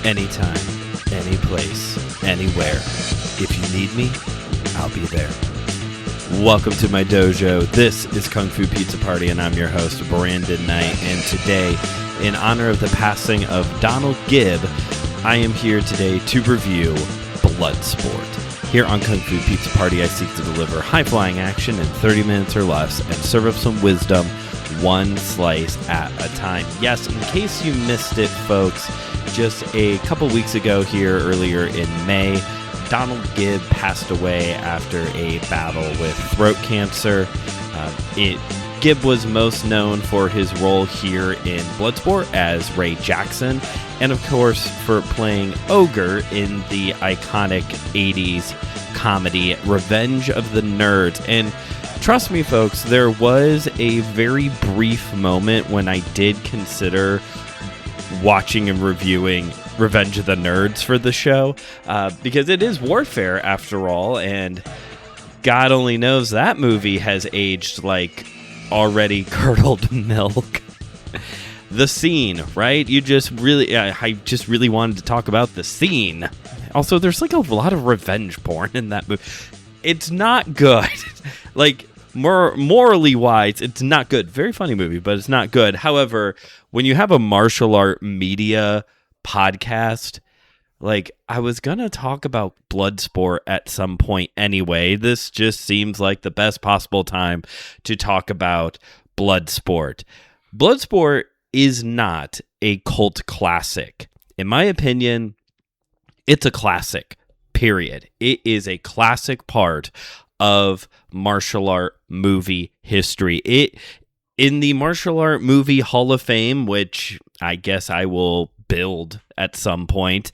anytime, any place, anywhere. If you need me, I'll be there. Welcome to my dojo. This is KungFuPizzaPrty, and I'm your host, Brandon Knight. And today, in honor of the passing of Donald Gibb, I am here today to review Bloodsport. Here on KungFuPizzaPrty, I seek to deliver high-flying action in 30 minutes or less and serve up some wisdom one slice at a time. Yes, in case you missed it, folks, just a couple weeks ago here earlier in May, Donald Gibb passed away after a battle with throat cancer. Gibb was most known for his role here in Bloodsport as Ray Jackson, and of course for playing Ogre in the iconic 80s comedy Revenge of the Nerds. And trust me, folks, there was a very brief moment when I did consider watching and reviewing Revenge of the Nerds for the show, because it is warfare after all, and God only knows that movie has aged like already curdled milk. The scene, right? I just really wanted to talk about the scene. Also, there's like a lot of revenge porn in that movie. It's not good. Like, morally wise, it's not good. Very funny movie, but it's not good. However, when you have a martial art media podcast, like, I was gonna talk about Bloodsport at some point anyway. This just seems like the best possible time to talk about Bloodsport. Bloodsport is not a cult classic. In my opinion, it's a classic, period. It is a classic part of martial art movie history. In the Martial Art Movie Hall of Fame, which I guess I will build at some point,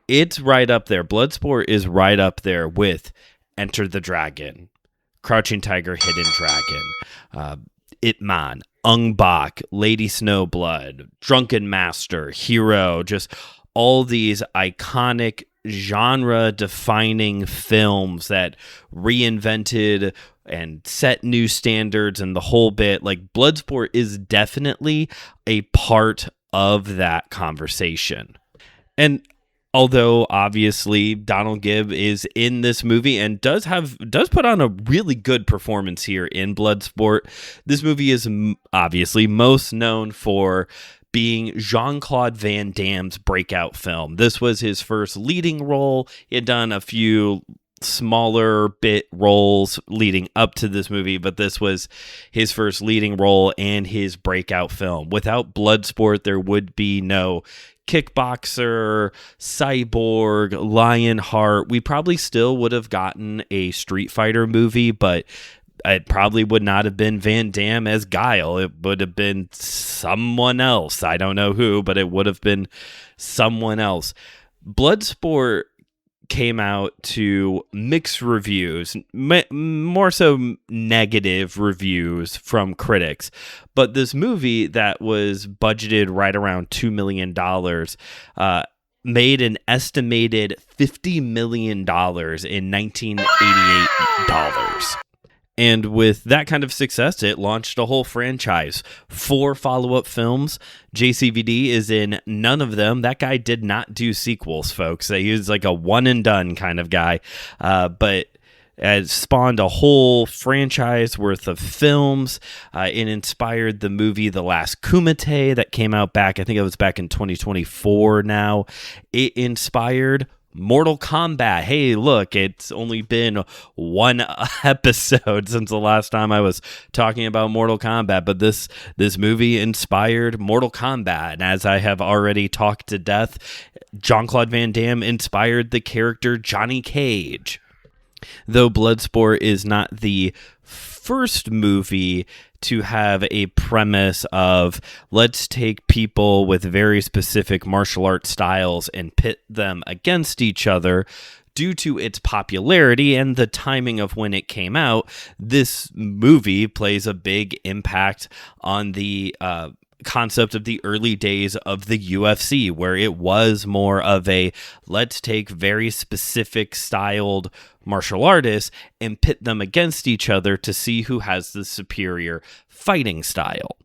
it's right up there. Bloodsport is right up there with Enter the Dragon, Crouching Tiger, Hidden Dragon, Ip Man, Ong Bak, Lady Snowblood, Drunken Master, Hero, just all these iconic genre-defining films that reinvented and set new standards and the whole bit. Like, Bloodsport is definitely a part of that conversation. And although obviously Donald Gibb is in this movie and does put on a really good performance here in Bloodsport, this movie is obviously most known for being Jean Claude Van Damme's breakout film. This was his first leading role. He had done a few smaller bit roles leading up to this movie, but this was his first leading role and his breakout film. Without Bloodsport, there would be no Kickboxer, Cyborg, Lionheart. We probably still would have gotten a Street Fighter movie, but it probably would not have been Van Damme as Guile. It would have been someone else. I don't know who, but it would have been someone else. Bloodsport came out to mixed reviews, more so negative reviews from critics. But this movie that was budgeted right around $2 million made an estimated $50 million in 1988 dollars. And with that kind of success, it launched a whole franchise. 4 follow-up films. JCVD is in none of them. That guy did not do sequels, folks. He was like a one-and-done kind of guy. But it spawned a whole franchise worth of films. It inspired the movie The Last Kumite that came out back in 2024 now. It inspired Mortal Kombat. Hey, look, it's only been one episode since the last time I was talking about Mortal Kombat, but this movie inspired Mortal Kombat. And as I have already talked to death, Jean Claude Van Damme inspired the character Johnny Cage. Though Bloodsport is not the first movie to have a premise of let's take people with very specific martial art styles and pit them against each other. Due to its popularity and the timing of when it came out, this movie plays a big impact on the concept of the early days of the UFC, where it was more of a let's take very specific styled martial artists and pit them against each other to see who has the superior fighting style.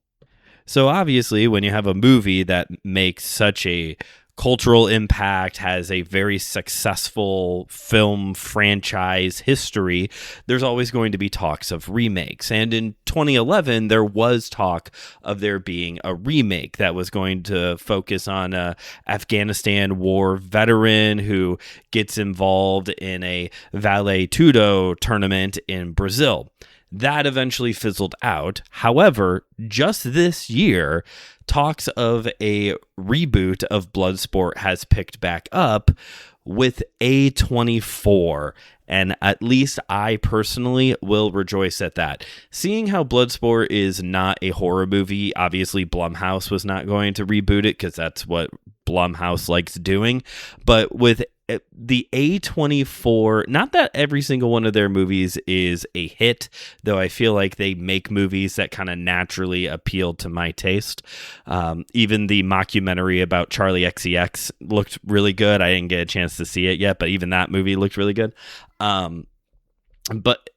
So obviously, when you have a movie that makes such a cultural impact, has a very successful film franchise history, there's always going to be talks of remakes. And in 2011, there was talk of there being a remake that was going to focus on a Afghanistan war veteran who gets involved in a Vale Tudo tournament in Brazil. That eventually fizzled out. However, just this year, talks of a reboot of Bloodsport has picked back up with A24. And at least I personally will rejoice at that. Seeing how Bloodsport is not a horror movie, obviously Blumhouse was not going to reboot it because that's what Blumhouse likes doing. But with the A24, not that every single one of their movies is a hit, though I feel like they make movies that kind of naturally appeal to my taste. Even the mockumentary about Charlie XCX looked really good. I didn't get a chance to see it yet, but even that movie looked really good. But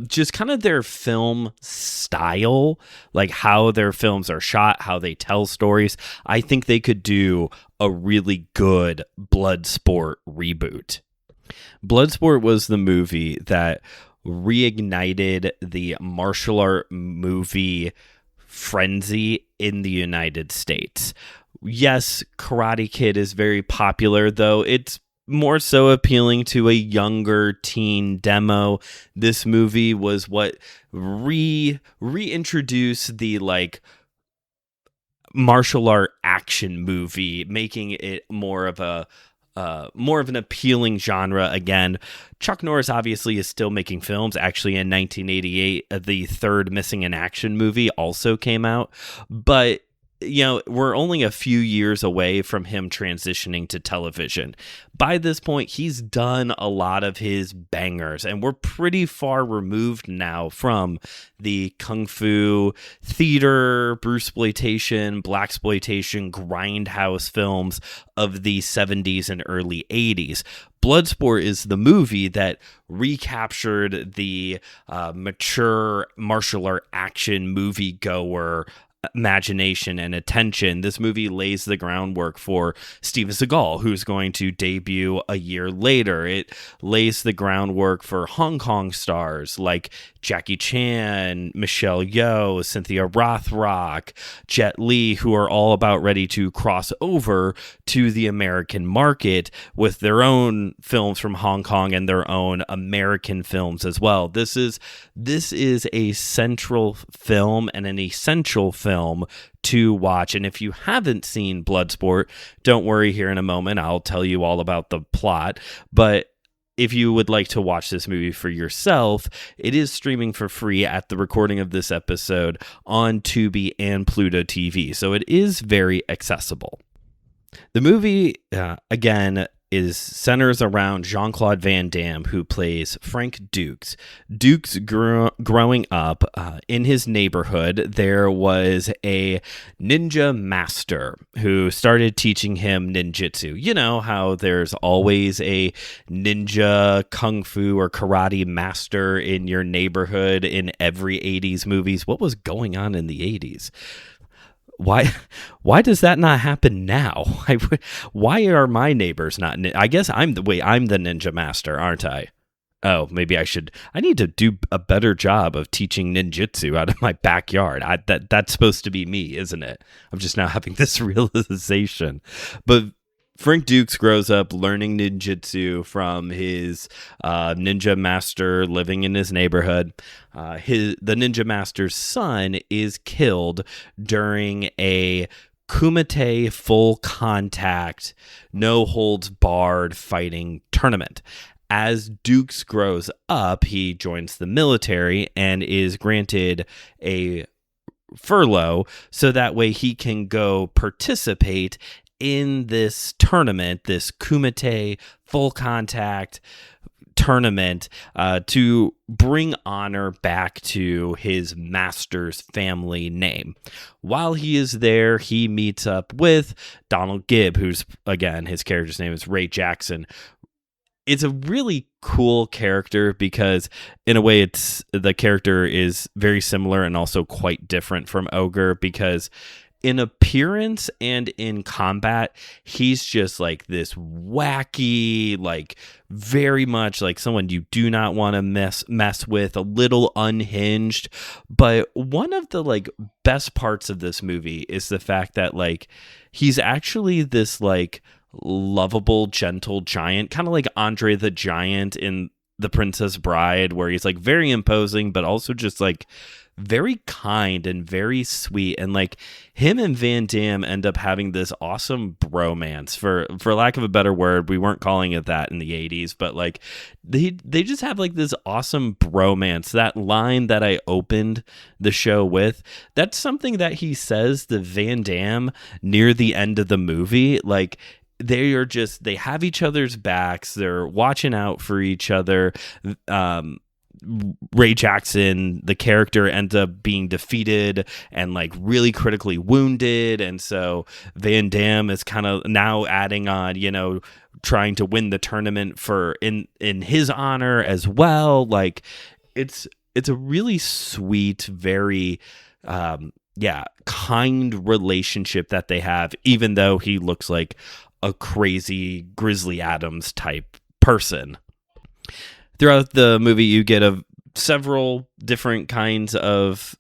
just kind of their film style, like how their films are shot, how they tell stories, I think they could do a really good Bloodsport reboot. Bloodsport was the movie that reignited the martial art movie frenzy in the United States. Yes, Karate Kid is very popular, though it's more so appealing to a younger teen demo. This movie was what reintroduced the like martial art action movie, making it more of an appealing genre again. Chuck Norris obviously is still making films. Actually, in 1988, the third Missing in Action movie also came out, but we're only a few years away from him transitioning to television. By this point, he's done a lot of his bangers, and we're pretty far removed now from the kung fu theater, Bruceploitation, blaxploitation, grindhouse films of the 70s and early 80s. Bloodsport is the movie that recaptured the mature martial art action moviegoer imagination and attention. This movie lays the groundwork for Steven Seagal, who's going to debut a year later. It lays the groundwork for Hong Kong stars like Jackie Chan, Michelle Yeoh, Cynthia Rothrock, Jet Li, who are all about ready to cross over to the American market with their own films from Hong Kong and their own American films as well. This is a central film and an essential film to watch. And if you haven't seen Bloodsport, don't worry, here in a moment I'll tell you all about the plot. But if you would like to watch this movie for yourself, it is streaming for free at the recording of this episode on Tubi and Pluto TV, so it is very accessible. The movie, again, centers around Jean Claude Van Damme, who plays Frank Dux. Dux growing up in his neighborhood, there was a ninja master who started teaching him ninjutsu. You know how there's always a ninja kung fu or karate master in your neighborhood in every 80s movies. What was going on in the 80s? Why does that not happen now? Why are my neighbors not? I guess I'm the ninja master, aren't I? Oh, maybe I need to do a better job of teaching ninjutsu out of my backyard. That's supposed to be me, isn't it? I'm just now having this realization. But Frank Dux grows up learning ninjutsu from his ninja master living in his neighborhood. The ninja master's son is killed during a kumite full contact, no holds barred fighting tournament. As Dux grows up, he joins the military and is granted a furlough so that way he can go participate in this tournament, this kumite full contact tournament, to bring honor back to his master's family name. While he is there, he meets up with Donald Gibb, who's, again, his character's name is Ray Jackson. It's a really cool character because in a way the character is very similar and also quite different from Ogre, because in appearance and in combat, he's just like this wacky, like very much like someone you do not want to mess with, a little unhinged. But one of the like best parts of this movie is the fact that like he's actually this like lovable, gentle giant, kind of like Andre the Giant in The Princess Bride, where he's like very imposing, but also just like very kind and very sweet. And like him and Van Damme end up having this awesome bromance, for lack of a better word. We weren't calling it that in the 80s, but like they just have like this awesome bromance. That line that I opened the show with, that's something that he says to Van Damme near the end of the movie. Like they have each other's backs, they're watching out for each other. Ray Jackson, the character, ends up being defeated and like really critically wounded, and so Van Damme is kind of now adding on, you know, trying to win the tournament for in his honor as well. Like it's a really sweet, very kind relationship that they have, even though he looks like a crazy Grizzly Adams type person. Throughout the movie, you get several different kinds of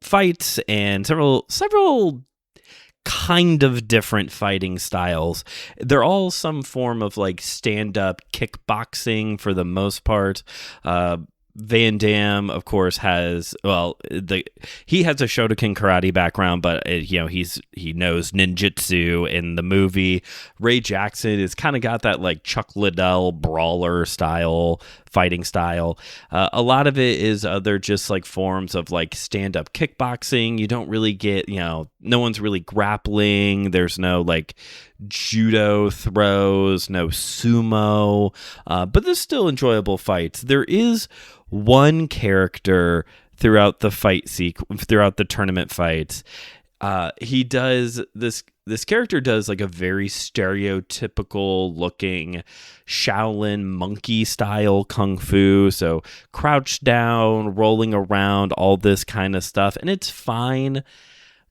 fights and several kind of different fighting styles. They're all some form of like stand-up kickboxing for the most part. Van Damme, of course, has he has a Shotokan karate background, but he knows ninjutsu in the movie. Ray Jackson has kind of got that like Chuck Liddell brawler style fighting style. A lot of it is other just like forms of like stand-up kickboxing. You don't really get, no one's really grappling. There's no like judo throws, no sumo, but there's still enjoyable fights. There is one character throughout the tournament fights. He does this character does like a very stereotypical looking Shaolin monkey style kung fu. So crouched down, rolling around, all this kind of stuff. And it's fine.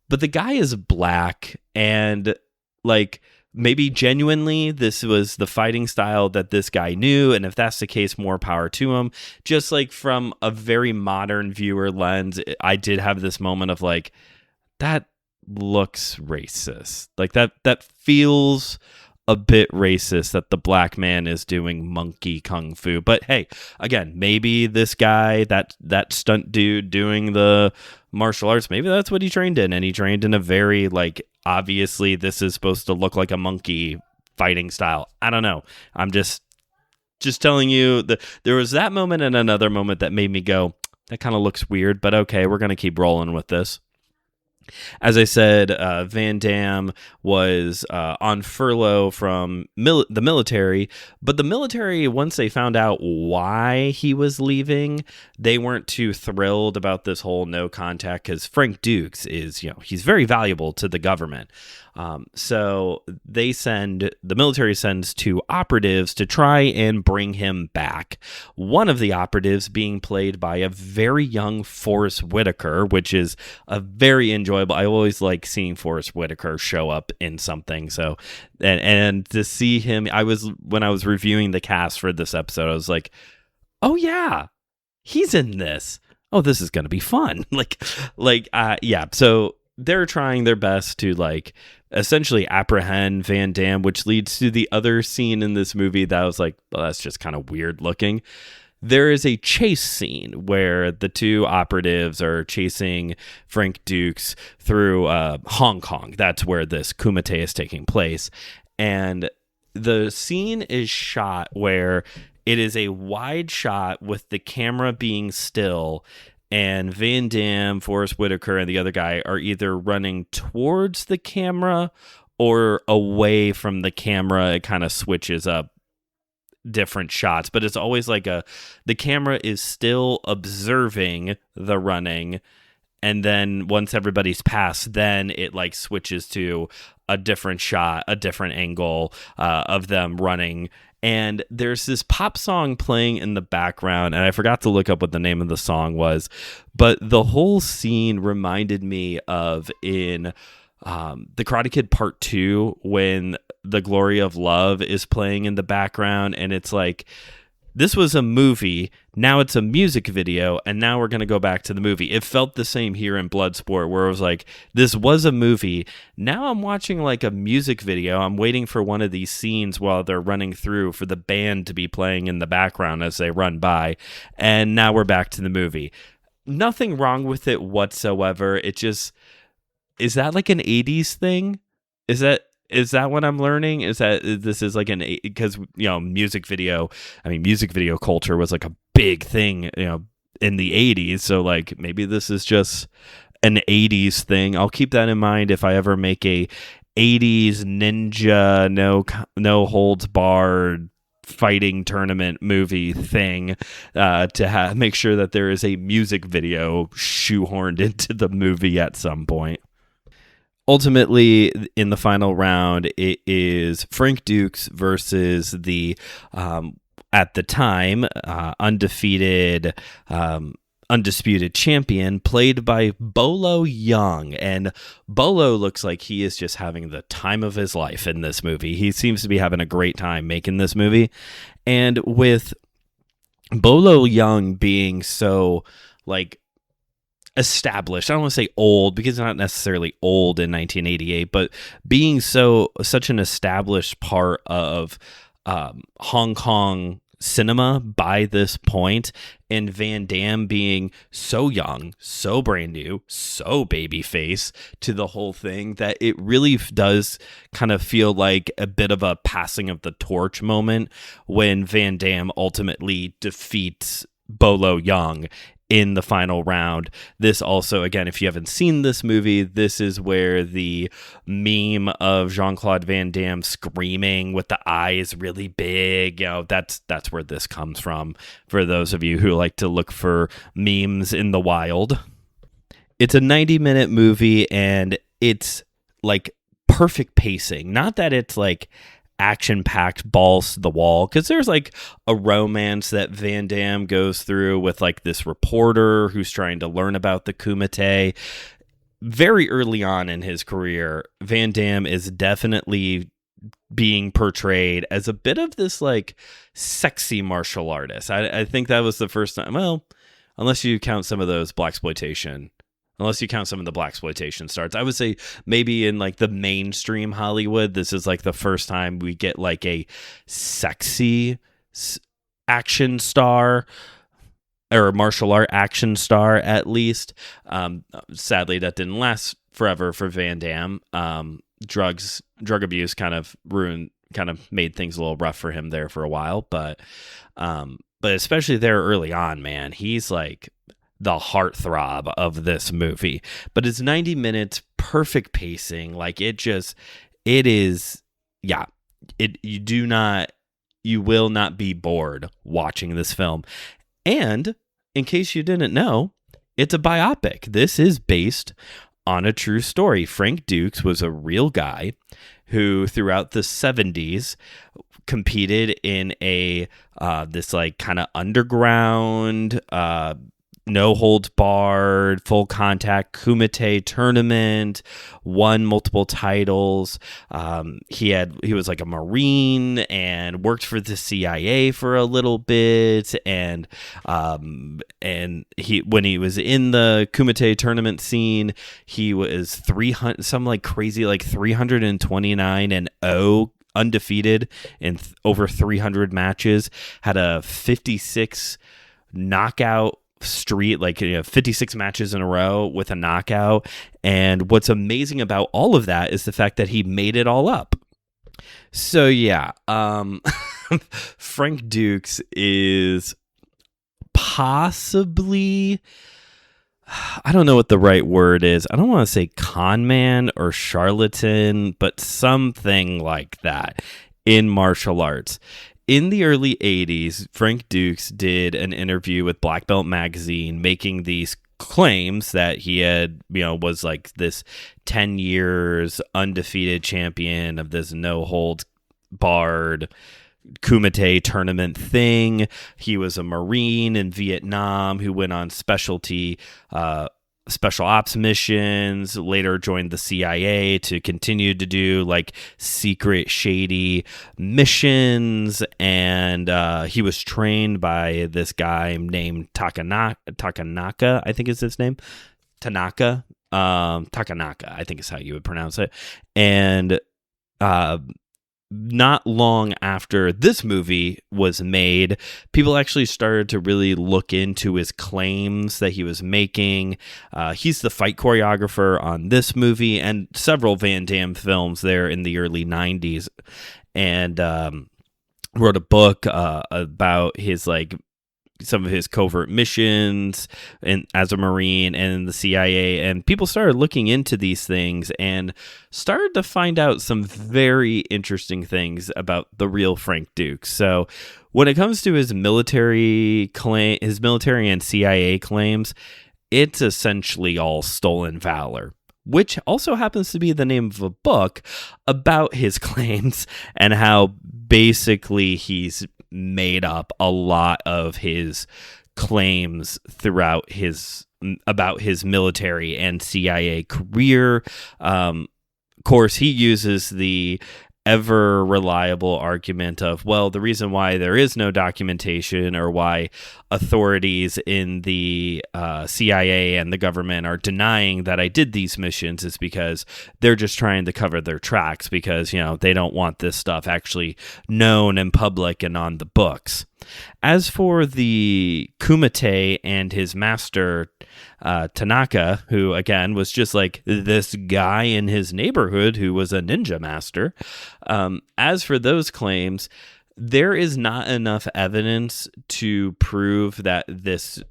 But the guy is black, and like maybe genuinely this was the fighting style that this guy knew, and if that's the case, more power to him. Just like from a very modern viewer lens, I did have this moment of like, that looks racist. Like that feels a bit racist that the black man is doing monkey kung fu. But hey, again, maybe this guy, that stunt dude doing the martial arts, maybe that's what he trained in, and he trained in a very like, obviously this is supposed to look like a monkey fighting style. I don't know. I'm just telling you that there was that moment and another moment that made me go, that kind of looks weird, but okay, we're going to keep rolling with this. As I said, Van Damme was on furlough from the military, but the military, once they found out why he was leaving, they weren't too thrilled about this whole no contact, because Frank Dux is, he's very valuable to the government. So the military sends 2 operatives to try and bring him back. One of the operatives being played by a very young Forrest Whitaker, which is a very enjoyable. I always like seeing Forrest Whitaker show up in something. So, and to see him, when I was reviewing the cast for this episode, I was like, oh yeah, he's in this. Oh, this is going to be fun. Yeah. So they're trying their best to like essentially apprehend Van Damme, which leads to the other scene in this movie that I was like, well, that's just kind of weird looking. There is a chase scene where the 2 operatives are chasing Frank Dux through Hong Kong. That's where this Kumite is taking place. And the scene is shot where it is a wide shot with the camera being still, and Van Damme, Forrest Whitaker, and the other guy are either running towards the camera or away from the camera. It kind of switches up different shots, but it's always like the camera is still observing the running, and then once everybody's passed, then it like switches to a different shot, a different angle of them running. And there's this pop song playing in the background, and I forgot to look up what the name of the song was, but the whole scene reminded me of in The Karate Kid Part 2, when The Glory of Love is playing in the background, and it's like, this was a movie, now it's a music video, and now we're going to go back to the movie. It felt the same here in Bloodsport, where it was like, this was a movie, now I'm watching like a music video. I'm waiting for one of these scenes while they're running through for the band to be playing in the background as they run by, and now we're back to the movie. Nothing wrong with it whatsoever. It just, is that like an 80s thing? Is that what I'm learning? Is that this is like because, you know, music video culture was like a big thing, you know, in the 80s. So like maybe this is just an 80s thing. I'll keep that in mind if I ever make a 80s ninja, no holds barred fighting tournament movie thing, to make sure that there is a music video shoehorned into the movie at some point. Ultimately, in the final round, it is Frank Dux versus the, at the time, undisputed champion, played by Bolo Yeung. And Bolo looks like he is just having the time of his life in this movie. He seems to be having a great time making this movie. And with Bolo Yeung being so, like, established, I don't want to say old because it's not necessarily old in 1988, but being such an established part of Hong Kong cinema by this point, and Van Damme being so young, so brand new, so babyface to the whole thing, that it really does kind of feel like a bit of a passing of the torch moment when Van Damme ultimately defeats Bolo Yeung in the final round. This also, again, if you haven't seen this movie, this is where the meme of Jean Claude Van Damme screaming with the eyes really big, you know, that's where this comes from, for those of you who like to look for memes in the wild. It's a 90-minute movie, and it's like perfect pacing. Not that it's like action-packed balls to the wall, because there's like a romance that Van Damme goes through with like this reporter who's trying to learn about the Kumite. Very early on in his career, Van Damme is definitely being portrayed as a bit of this like sexy martial artist. I think that was the first time, well, unless you count some of those blaxploitation. Unless you count some of the blaxploitation starts, I would say maybe in like the mainstream Hollywood, this is like the first time we get like a sexy action star, or martial art action star at least. Sadly, that didn't last forever for Van Damme. Drug abuse kind of made things a little rough for him there for a while, but especially there early on, man, he's like the heartthrob of this movie. But it's 90 minutes, perfect pacing. Like you will not be bored watching this film. And in case you didn't know, it's a biopic. This is based on a true story. Frank Dux was a real guy who throughout the 70s competed in this like kind of underground, no holds barred, full contact Kumite tournament, won multiple titles. He was like a Marine and worked for the CIA for a little bit. And when he was in the Kumite tournament scene, he was 329-0, undefeated in over 300 matches, had a 56 knockout streak, 56 matches in a row with a knockout. And what's amazing about all of that is the fact that he made it all up. So yeah, Frank Dux is possibly, I don't know what the right word is. I don't want to say con man or charlatan, but something like that in martial arts. In the early 80s, Frank Dux did an interview with Black Belt Magazine making these claims that he had, was like this 10 years undefeated champion of this no holds barred Kumite tournament thing. He was a Marine in Vietnam who went on specialty special ops missions, later joined the CIA to continue to do like secret shady missions, and he was trained by this guy named Takanaka, I think is his name. Takanaka, I think is how you would pronounce it. And not long after this movie was made, people actually started to really look into his claims that he was making. He's the fight choreographer on this movie and several Van Damme films there in the early 90s, and wrote a book about his some of his covert missions and as a Marine and in the CIA, and people started looking into these things and started to find out some very interesting things about the real Frank Dux. So when it comes to his military and CIA claims, it's essentially all stolen valor, which also happens to be the name of a book about his claims and how basically he's made up a lot of his claims throughout about his military and CIA career. Of course, he uses the ever reliable argument of, well, the reason why there is no documentation or why authorities in the CIA and the government are denying that I did these missions is because they're just trying to cover their tracks because, they don't want this stuff actually known and public and on the books. As for the Kumite and his master, Tanaka, who, again, was just like this guy in his neighborhood who was a ninja master, as for those claims, there is not enough evidence to prove that this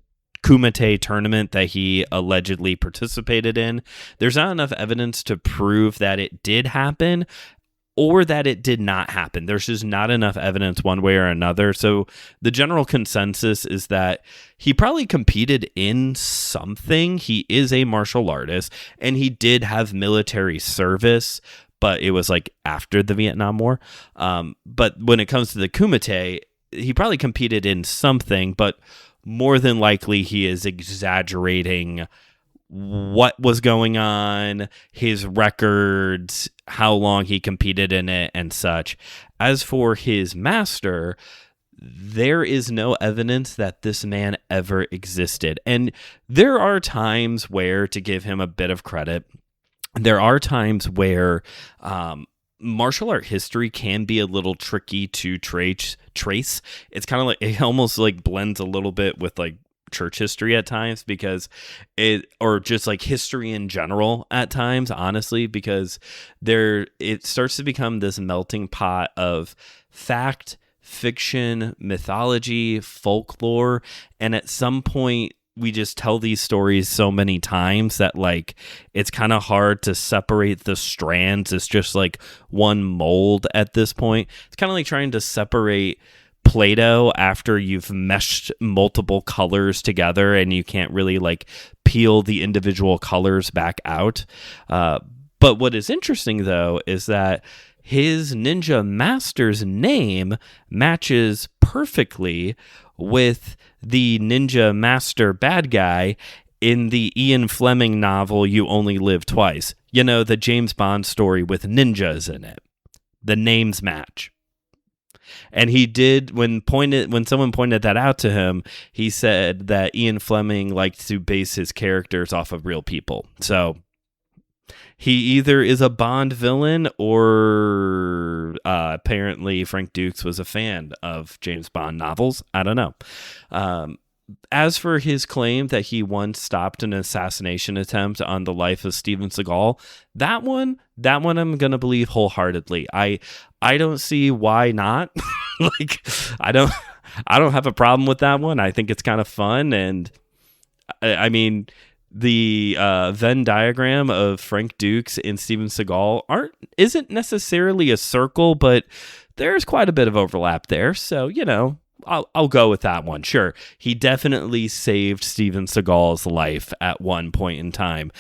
Kumite tournament that he allegedly participated in, there's not enough evidence to prove that it did happen or that it did not happen. There's just not enough evidence one way or another. So the general consensus is that he probably competed in something. He is a martial artist and he did have military service, but it was like after the Vietnam War. But when it comes to the Kumite, he probably competed in something, but more than likely he is exaggerating what was going on, his records, how long he competed in it, and such. As for his master, there is no evidence that this man ever existed. And there are times where, to give him a bit of credit, there are times where martial art history can be a little tricky to trace. It's kind of like, it almost like blends a little bit with like church history at times, because or just like history in general at times, honestly, because it starts to become this melting pot of fact, fiction, mythology, folklore, and at some point we just tell these stories so many times that like it's kind of hard to separate the strands. It's just like one mold at this point. It's kind of like trying to separate Play-Doh after you've meshed multiple colors together and you can't really like peel the individual colors back out. But what is interesting though is that his ninja master's name matches perfectly with the ninja master bad guy in the Ian Fleming novel You Only Live Twice. The James Bond story with ninjas in it. The names match. And he did, when someone pointed that out to him, he said that Ian Fleming liked to base his characters off of real people. So he either is a Bond villain or apparently Frank Dux was a fan of James Bond novels. I don't know. As for his claim that he once stopped an assassination attempt on the life of Steven Seagal, that one I'm going to believe wholeheartedly. I don't see why not. I don't have a problem with that one. I think it's kind of fun. And I mean, the Venn diagram of Frank Dux and Steven Seagal isn't necessarily a circle, but there's quite a bit of overlap there. So, I'll go with that one. Sure. He definitely saved Steven Seagal's life at one point in time.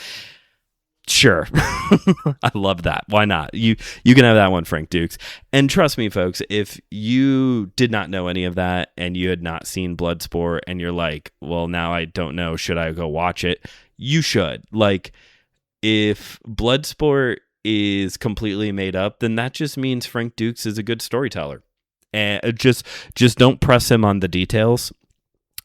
Sure. I love that. Why not? You can have that one, Frank Dux. And trust me, folks, if you did not know any of that and you had not seen Bloodsport and you're like, well, now I don't know, should I go watch it? you should. Like, if Bloodsport is completely made up, then that just means Frank Dux is a good storyteller. And just don't press him on the details,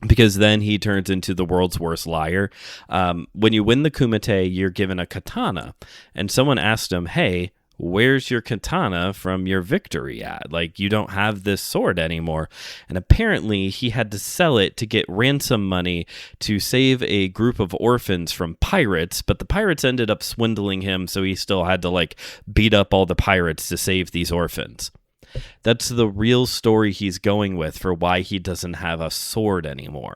because then he turns into the world's worst liar. When you win the Kumite, you're given a katana, and someone asked him, hey, where's your katana from your victory at? Like, you don't have this sword anymore. And apparently he had to sell it to get ransom money to save a group of orphans from pirates, but the pirates ended up swindling him, so he still had to like beat up all the pirates to save these orphans. That's the real story he's going with for why he doesn't have a sword anymore.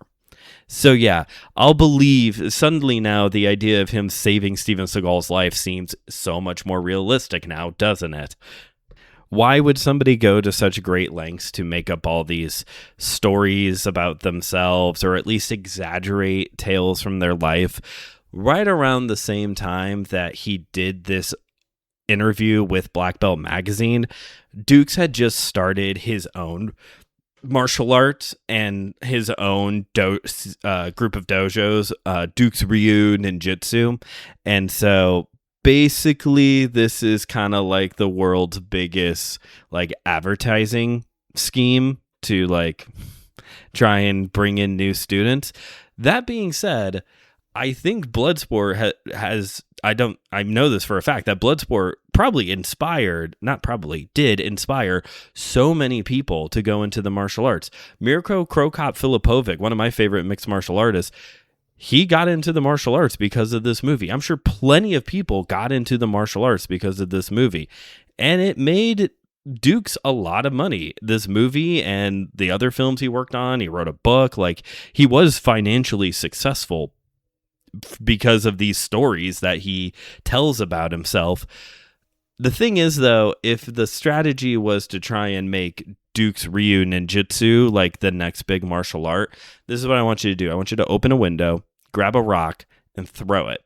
So yeah, I'll believe suddenly now the idea of him saving Steven Seagal's life seems so much more realistic now, doesn't it? Why would somebody go to such great lengths to make up all these stories about themselves, or at least exaggerate tales from their life, right around the same time that he did this interview with Black Belt Magazine? Dux had just started his own martial arts and his own group of dojos, Dux Ryu Ninjutsu. And so basically this is kind of like the world's biggest like advertising scheme to like try and bring in new students. That being said, I think Bloodsport I know this for a fact, that Bloodsport did inspire so many people to go into the martial arts. Mirko Krokop Filipovic, one of my favorite mixed martial artists, he got into the martial arts because of this movie. I'm sure plenty of people got into the martial arts because of this movie. And it made Dux a lot of money. This movie and the other films he worked on, he wrote a book, like he was financially successful because of these stories that he tells about himself. The thing is, though, if the strategy was to try and make Dux Ryu Ninjutsu like the next big martial art, this is what I want you to do. I want you to open a window, grab a rock, and throw it.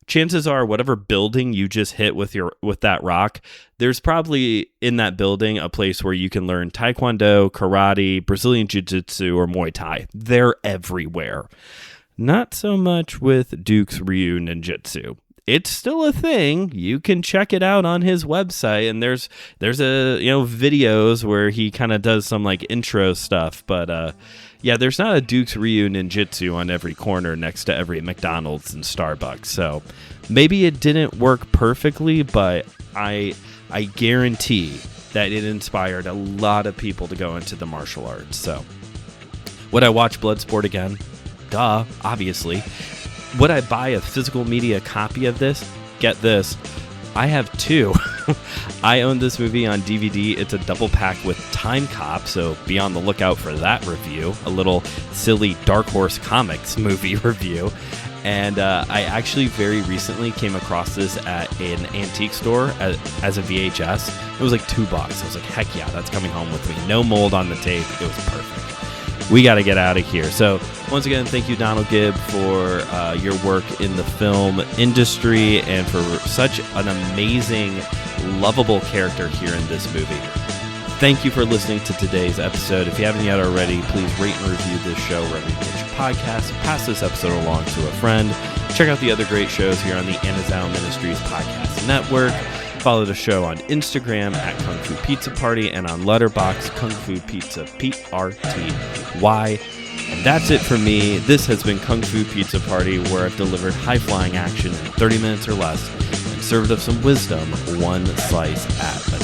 Chances are, whatever building you just hit with that rock, there's probably in that building a place where you can learn Taekwondo, Karate, Brazilian Jiu-Jitsu, or Muay Thai. They're everywhere. Not so much with Dux Ryu Ninjutsu. It's still a thing. You can check it out on his website, and there's a videos where he kind of does some like intro stuff. But yeah, there's not a Dux Ryu Ninjutsu on every corner next to every McDonald's and Starbucks. So maybe it didn't work perfectly, but I guarantee that it inspired a lot of people to go into the martial arts. So would I watch Bloodsport again? Duh, obviously. Would I buy a physical media copy of this? Get this, I have two. I own this movie on DVD. It's a double pack with Time Cop, so be on the lookout for that review. A little silly Dark Horse Comics movie review. And I actually very recently came across this at an antique store as a VHS. It was like $2. I was like, heck yeah, that's coming home with me. No mold on the tape. It was perfect. We got to get out of here. So once again, thank you, Donald Gibb, for your work in the film industry and for such an amazing, lovable character here in this movie. Thank you for listening to today's episode. If you haven't yet already, please rate and review this show wherever you get your podcasts. Pass this episode along to a friend. Check out the other great shows here on the Anazao Ministries Podcast Network. Follow the show on Instagram at KungFuPizzaPrty and on Letterboxd, KungFuPizzaPrty. And that's it for me. This has been Kung Fu Pizza Party, where I've delivered high-flying action in 30 minutes or less and served up some wisdom one slice at a